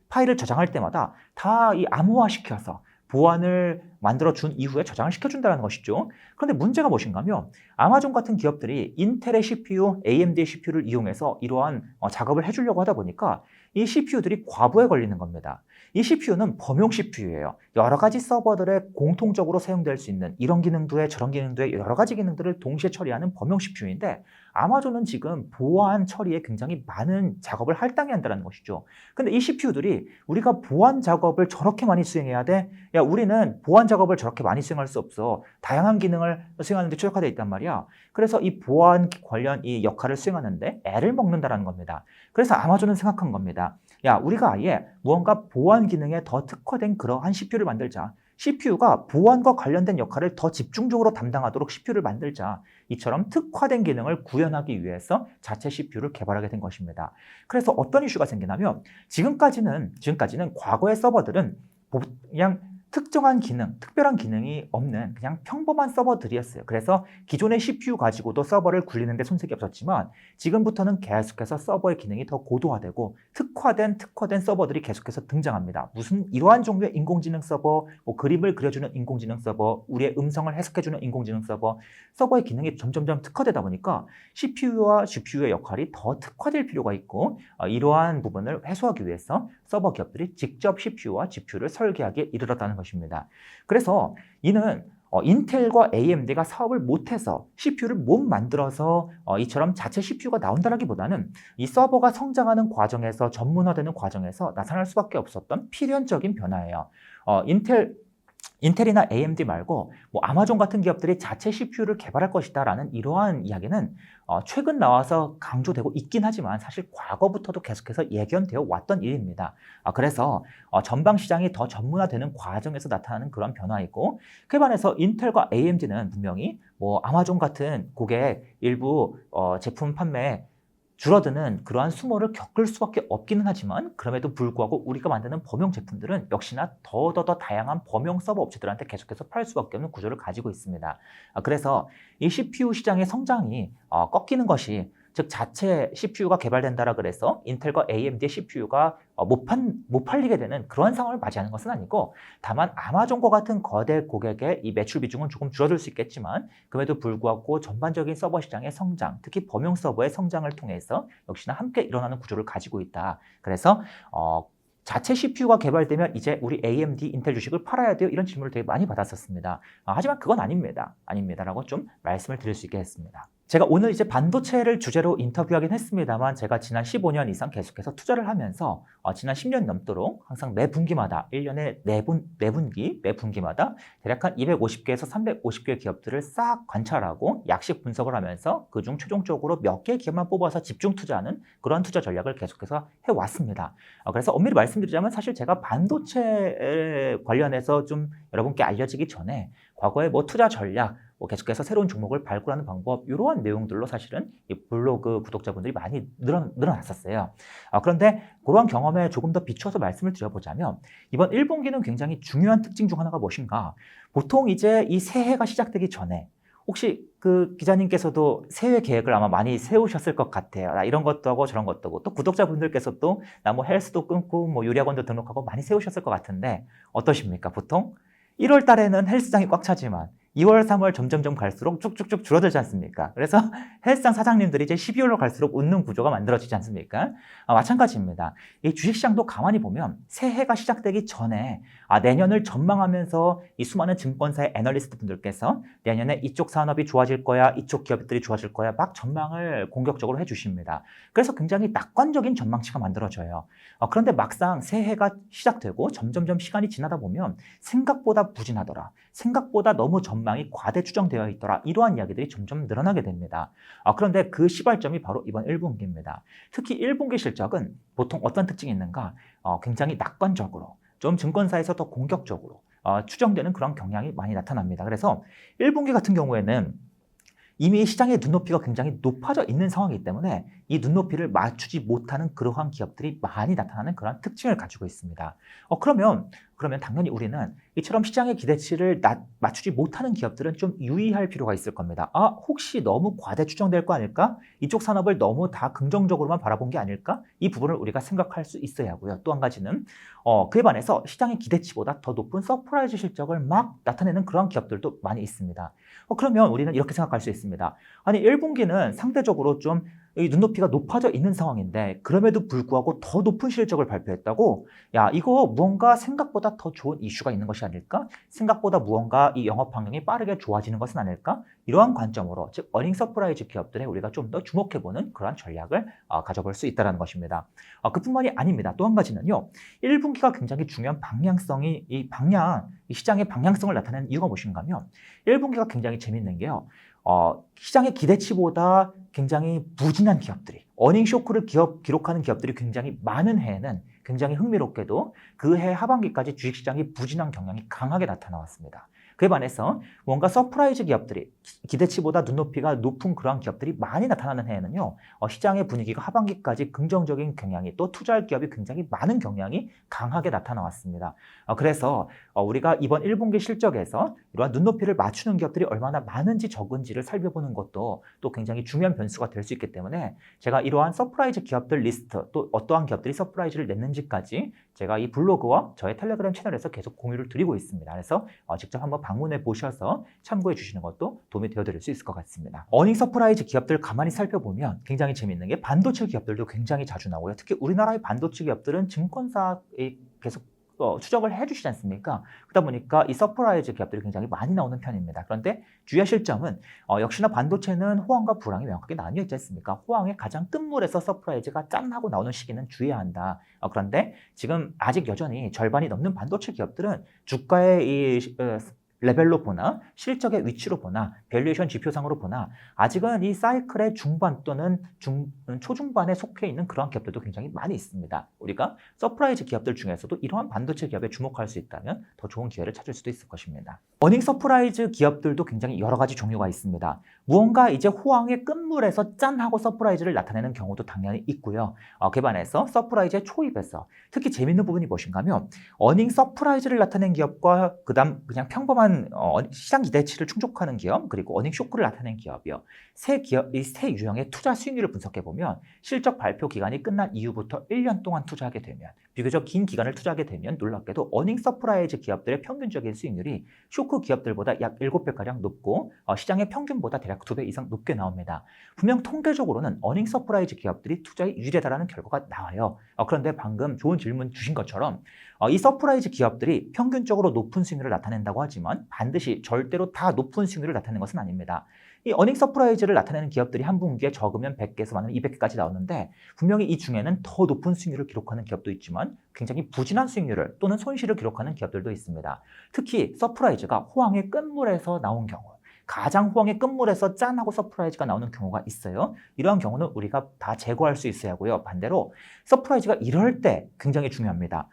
파일을 저장할 때마다 다 이 암호화시켜서 보안을 만들어준 이후에 저장을 시켜준다는 것이죠. 그런데 문제가 무엇인가 하면 아마존 같은 기업들이 인텔의 CPU, AMD의 CPU를 이용해서 이러한 작업을 해주려고 하다 보니까 이 CPU들이 과부에 걸리는 겁니다. 이 CPU는 범용 CPU예요. 여러 가지 서버들에 공통적으로 사용될 수 있는 이런 기능도 해 저런 기능도 해 여러 가지 기능들을 동시에 처리하는 범용 CPU인데 아마존은 지금 보안 처리에 굉장히 많은 작업을 할당해야 한다는 것이죠. 근데 이 CPU들이 우리가 보안 작업을 저렇게 많이 수행해야 돼? 야, 우리는 보안 작업을 저렇게 많이 수행할 수 없어. 다양한 기능을 수행하는 데 최적화되어 있단 말이야. 그래서 이 보안 관련 이 역할을 수행하는데 애를 먹는다라는 겁니다. 그래서 아마존은 생각한 겁니다. 야, 우리가 아예 무언가 보안 기능에 더 특화된 그러한 CPU를 만들자. CPU가 보안과 관련된 역할을 더 집중적으로 담당하도록 CPU를 만들자. 이처럼 특화된 기능을 구현하기 위해서 자체 CPU를 개발하게 된 것입니다. 그래서 어떤 이슈가 생기냐면 지금까지는 과거의 서버들은 그냥 특정한 기능, 특별한 기능이 없는 그냥 평범한 서버들이었어요. 그래서 기존의 CPU 가지고도 서버를 굴리는데 손색이 없었지만 지금부터는 계속해서 서버의 기능이 더 고도화되고 특화된 서버들이 계속해서 등장합니다. 무슨 이러한 종류의 인공지능 서버, 뭐 그림을 그려주는 인공지능 서버, 우리의 음성을 해석해주는 인공지능 서버의 기능이 점점점 특화되다 보니까 CPU와 GPU의 역할이 더 특화될 필요가 있고 이러한 부분을 해소하기 위해서 서버 기업들이 직접 CPU와 GPU를 설계하기에 이르렀다는 것입니다. 그래서 이는 인텔과 AMD가 사업을 못해서 CPU를 못 만들어서 이처럼 자체 CPU가 나온다기보다는 이 서버가 성장하는 과정에서 전문화되는 과정에서 나타날 수밖에 없었던 필연적인 변화예요. 인텔이나 AMD 말고 뭐 아마존 같은 기업들이 자체 CPU를 개발할 것이다 라는 이러한 이야기는 최근 나와서 강조되고 있긴 하지만 사실 과거부터도 계속해서 예견되어 왔던 일입니다. 그래서 전방 시장이 더 전문화되는 과정에서 나타나는 그런 변화이고 그에 반해서 인텔과 AMD는 분명히 뭐 아마존 같은 고객 일부 제품 판매 줄어드는 그러한 수모를 겪을 수밖에 없기는 하지만 그럼에도 불구하고 우리가 만드는 범용 제품들은 역시나 더더더 다양한 범용 서버 업체들한테 계속해서 팔 수밖에 없는 구조를 가지고 있습니다. 그래서 이 CPU 시장의 성장이 꺾이는 것이 즉 자체 CPU가 개발된다라 그래서 인텔과 AMD의 CPU가 못 팔리게 되는 그런 상황을 맞이하는 것은 아니고 다만 아마존과 같은 거대 고객의 이 매출 비중은 조금 줄어들 수 있겠지만 그럼에도 불구하고 전반적인 서버 시장의 성장, 특히 범용 서버의 성장을 통해서 역시나 함께 일어나는 구조를 가지고 있다. 그래서 자체 CPU가 개발되면 이제 우리 AMD, 인텔 주식을 팔아야 돼요? 이런 질문을 되게 많이 받았었습니다. 하지만 그건 아닙니다. 아닙니다라고 좀 말씀을 드릴 수 있겠습니다. 제가 오늘 이제 반도체를 주제로 인터뷰하긴 했습니다만 제가 지난 15년 이상 계속해서 투자를 하면서 지난 10년 넘도록 항상 매 분기마다 1년에 매 분기마다 대략 한 250개에서 350개의 기업들을 싹 관찰하고 약식 분석을 하면서 그중 최종적으로 몇 개의 기업만 뽑아서 집중 투자하는 그런 투자 전략을 계속해서 해왔습니다. 그래서 엄밀히 말씀드리자면 사실 제가 반도체 관련해서 좀 여러분께 알려지기 전에 과거에 뭐 투자 전략, 계속해서 새로운 종목을 발굴하는 방법 이러한 내용들로 사실은 이 블로그 구독자분들이 많이 늘어났었어요. 그런데 그러한 경험에 조금 더 비춰서 말씀을 드려보자면 이번 1분기는 굉장히 중요한 특징 중 하나가 무엇인가? 보통 이제 이 새해가 시작되기 전에 혹시 그 기자님께서도 새해 계획을 아마 많이 세우셨을 것 같아요. 나 이런 것도 하고 저런 것도 하고 또 구독자분들께서도 나 뭐 헬스도 끊고 뭐 요리학원도 등록하고 많이 세우셨을 것 같은데 어떠십니까? 보통 1월 달에는 헬스장이 꽉 차지만 2월, 3월 점점점 갈수록 쭉쭉쭉 줄어들지 않습니까? 그래서 헬스장 사장님들이 이제 12월로 갈수록 웃는 구조가 만들어지지 않습니까? 마찬가지입니다. 이 주식시장도 가만히 보면 새해가 시작되기 전에 내년을 전망하면서 이 수많은 증권사의 애널리스트 분들께서 내년에 이쪽 산업이 좋아질 거야, 이쪽 기업들이 좋아질 거야 막 전망을 공격적으로 해주십니다. 그래서 굉장히 낙관적인 전망치가 만들어져요. 그런데 막상 새해가 시작되고 점점점 시간이 지나다 보면 생각보다 부진하더라. 생각보다 너무 전망이 과대 추정되어 있더라. 이러한 이야기들이 점점 늘어나게 됩니다. 그런데 그 시발점이 바로 이번 1분기입니다. 특히 1분기 실적은 보통 어떤 특징이 있는가? 굉장히 낙관적으로, 좀 증권사에서 더 공격적으로 추정되는 그런 경향이 많이 나타납니다. 그래서 1분기 같은 경우에는 이미 시장의 눈높이가 굉장히 높아져 있는 상황이기 때문에 이 눈높이를 맞추지 못하는 그러한 기업들이 많이 나타나는 그런 특징을 가지고 있습니다. 그러면 당연히 우리는 이처럼 시장의 기대치를 맞추지 못하는 기업들은 좀 유의할 필요가 있을 겁니다. 혹시 너무 과대 추정될 거 아닐까? 이쪽 산업을 너무 다 긍정적으로만 바라본 게 아닐까? 이 부분을 우리가 생각할 수 있어야 하고요. 또 한 가지는 그에 반해서 시장의 기대치보다 더 높은 서프라이즈 실적을 막 나타내는 그런 기업들도 많이 있습니다. 그러면 우리는 이렇게 생각할 수 있습니다. 아니 1분기는 상대적으로 좀 이 눈높이가 높아져 있는 상황인데 그럼에도 불구하고 더 높은 실적을 발표했다고? 야, 이거 무언가 생각보다 더 좋은 이슈가 있는 것이 아닐까? 생각보다 무언가 이 영업 환경이 빠르게 좋아지는 것은 아닐까? 이러한 관점으로 즉 어닝 서프라이즈 기업들에 우리가 좀 더 주목해보는 그런 전략을 가져볼 수 있다는 것입니다. 그뿐만이 아닙니다. 또 한 가지는요. 1분기가 굉장히 중요한 방향성이 이 시장의 방향성을 나타내는 이유가 무엇인가 하면 1분기가 굉장히 재밌는 게요. 시장의 기대치보다 굉장히 부진한 기업들이 어닝 쇼크를 기록하는 기업들이 굉장히 많은 해에는 굉장히 흥미롭게도 그 해 하반기까지 주식시장이 부진한 경향이 강하게 나타나왔습니다. 그에 반해서 뭔가 서프라이즈 기업들이 기대치보다 눈높이가 높은 그러한 기업들이 많이 나타나는 해에는요. 시장의 분위기가 하반기까지 긍정적인 경향이 또 투자할 기업이 굉장히 많은 경향이 강하게 나타나왔습니다. 그래서 우리가 이번 1분기 실적에서 이러한 눈높이를 맞추는 기업들이 얼마나 많은지 적은지를 살펴보는 것도 또 굉장히 중요한 변수가 될 수 있기 때문에 제가 이러한 서프라이즈 기업들 리스트 또 어떠한 기업들이 서프라이즈를 냈는지까지 제가 이 블로그와 저의 텔레그램 채널에서 계속 공유를 드리고 있습니다. 그래서 직접 한번 방문해 보셔서 참고해 주시는 것도 도움이 되어드릴 수 있을 것 같습니다. 어닝 서프라이즈 기업들 가만히 살펴보면 굉장히 재밌는 게 반도체 기업들도 굉장히 자주 나오고요. 특히 우리나라의 반도체 기업들은 증권사에 계속 추적을 해주시지 않습니까? 그러다 보니까 이 서프라이즈 기업들이 굉장히 많이 나오는 편입니다. 그런데 주의하실 점은 역시나 반도체는 호황과 불황이 명확하게 나뉘어 있지 않습니까? 호황의 가장 끝물에서 서프라이즈가 짠 하고 나오는 시기는 주의해야 한다. 그런데 지금 아직 여전히 절반이 넘는 반도체 기업들은 주가의 이 레벨로 보나 실적의 위치로 보나 밸류에이션 지표상으로 보나 아직은 이 사이클의 중반 또는 초중반에 속해 있는 그런 기업들도 굉장히 많이 있습니다. 우리가 서프라이즈 기업들 중에서도 이러한 반도체 기업에 주목할 수 있다면 더 좋은 기회를 찾을 수도 있을 것입니다. 어닝 서프라이즈 기업들도 굉장히 여러 가지 종류가 있습니다. 무언가 이제 호황의 끝물에서 짠 하고 서프라이즈를 나타내는 경우도 당연히 있고요. 개반에서 서프라이즈의 초입에서 특히 재밌는 부분이 무엇인가 하면 어닝 서프라이즈를 나타낸 기업과 그다음 그냥 평범한 시장 기대치를 충족하는 기업 그리고 어닝 쇼크를 나타낸 기업이요. 이 세 유형의 투자 수익률을 분석해 보면 실적 발표 기간이 끝난 이후부터 1년 동안 투자하게 되면 비교적 긴 기간을 투자하게 되면 놀랍게도 어닝 서프라이즈 기업들의 평균적인 수익률이 쇼크 기업들보다 약 7배가량 높고 시장의 평균보다 대략 2배 이상 높게 나옵니다. 분명 통계적으로는 어닝 서프라이즈 기업들이 투자에 유리하다는 결과가 나와요. 그런데 방금 좋은 질문 주신 것처럼 이 서프라이즈 기업들이 평균적으로 높은 수익률을 나타낸다고 하지만 반드시 절대로 다 높은 수익률을 나타내는 것은 아닙니다. 이 어닝 서프라이즈를 나타내는 기업들이 한 분기에 적으면 100개에서 많으면 200개까지 나오는데 분명히 이 중에는 더 높은 수익률을 기록하는 기업도 있지만 굉장히 부진한 수익률을 또는 손실을 기록하는 기업들도 있습니다. 특히 서프라이즈가 호황의 끝물에서 나온 경우 가장 호황의 끝물에서 짠하고 서프라이즈가 나오는 경우가 있어요. 이러한 경우는 우리가 다 제거할 수 있어야 하고요. 반대로 서프라이즈가 이럴 때 굉장히 중요합니다.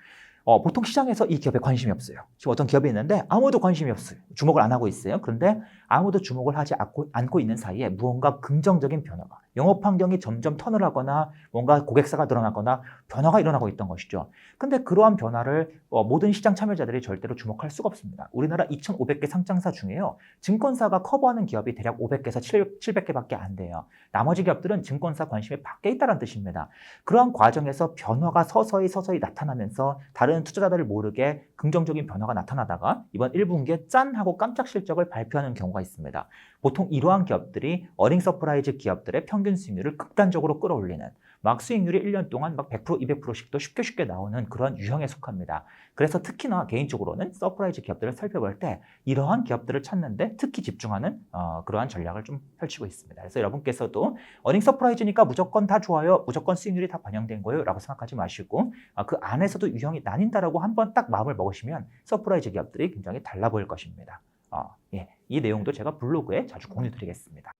보통 시장에서 이 기업에 관심이 없어요. 지금 어떤 기업이 있는데 아무도 관심이 없어요. 주목을 안 하고 있어요. 그런데 아무도 주목을 하지 않고 있는 사이에 무언가 긍정적인 변화가 영업 환경이 점점 턴을 하거나 뭔가 고객사가 늘어나거나 변화가 일어나고 있던 것이죠. 근데 그러한 변화를 모든 시장 참여자들이 절대로 주목할 수가 없습니다. 우리나라 2,500개 상장사 중에요. 증권사가 커버하는 기업이 대략 500개에서 700개밖에 안 돼요. 나머지 기업들은 증권사 관심이 밖에 있다는 뜻입니다. 그러한 과정에서 변화가 서서히 나타나면서 다른 투자자들을 모르게 긍정적인 변화가 나타나다가 이번 1분기에 짠 하고 깜짝 실적을 발표하는 경우가 있습니다. 보통 이러한 기업들이 어닝 서프라이즈 기업들의 평균 수익률을 극단적으로 끌어올리는 막 수익률이 1년 동안 막 100%, 200%씩도 쉽게 나오는 그런 유형에 속합니다. 그래서 특히나 개인적으로는 서프라이즈 기업들을 살펴볼 때 이러한 기업들을 찾는데 특히 집중하는 그러한 전략을 좀 펼치고 있습니다. 그래서 여러분께서도 어닝 서프라이즈니까 무조건 다 좋아요, 무조건 수익률이 다 반영된 거예요 라고 생각하지 마시고 그 안에서도 유형이 나뉜다라고 한번 딱 마음을 먹으시면 서프라이즈 기업들이 굉장히 달라 보일 것입니다. 예, 이 내용도 제가 블로그에 자주 공유드리겠습니다.